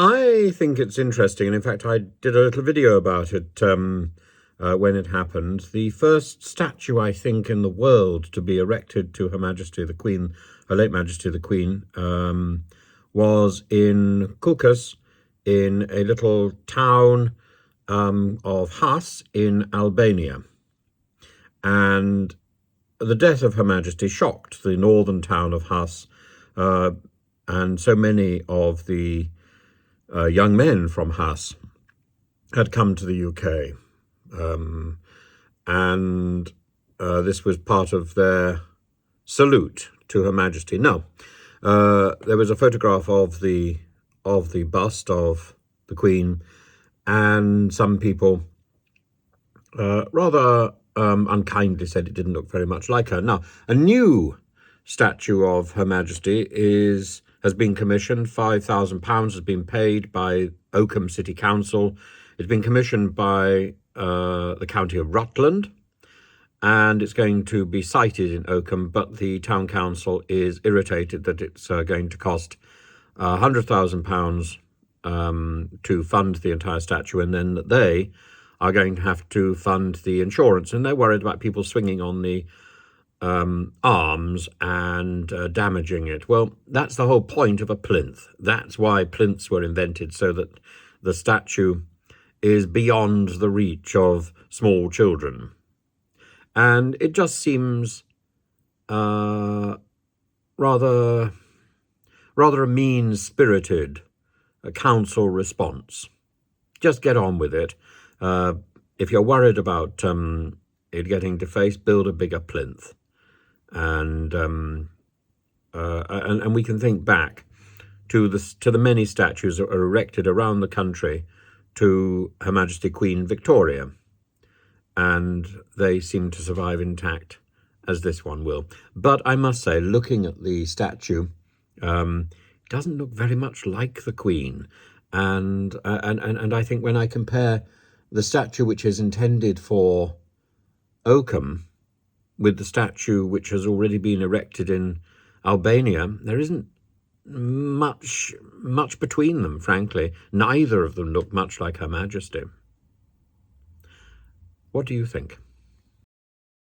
I think it's interesting, and in fact I did a little video about it when it happened. The first statue, I think, in the world to be erected to Her Majesty the Queen, Her late Majesty the Queen, was in Kulkas, in a little town of Has in Albania. And the death of Her Majesty shocked the northern town of Has, and so many of the young men from Has had come to the UK, and this was part of their salute to Her Majesty. Now, there was a photograph of the bust of the Queen, and some people rather unkindly said it didn't look very much like her. Now, a new statue of Her Majesty has been commissioned. £5,000 has been paid by Oakham City Council. It's been commissioned by the county of Rutland, and it's going to be sited in Oakham, but the town council is irritated that it's going to cost £100,000 to fund the entire statue, and then that they are going to have to fund the insurance, and they're worried about people swinging on the arms and damaging it. Well, that's the whole point of a plinth. That's why plinths were invented, so that the statue is beyond the reach of small children. And it just seems rather a mean-spirited council response. Just get on with it. If you're worried about it getting defaced, build a bigger plinth. And we can think back to the many statues that are erected around the country to Her Majesty Queen Victoria, and they seem to survive intact, as this one will. But I must say, looking at the statue, it doesn't look very much like the Queen, and I think when I compare the statue which is intended for Oakham with the statue which has already been erected in Albania, there isn't much between them, frankly. Neither of them look much like Her Majesty. What do you think?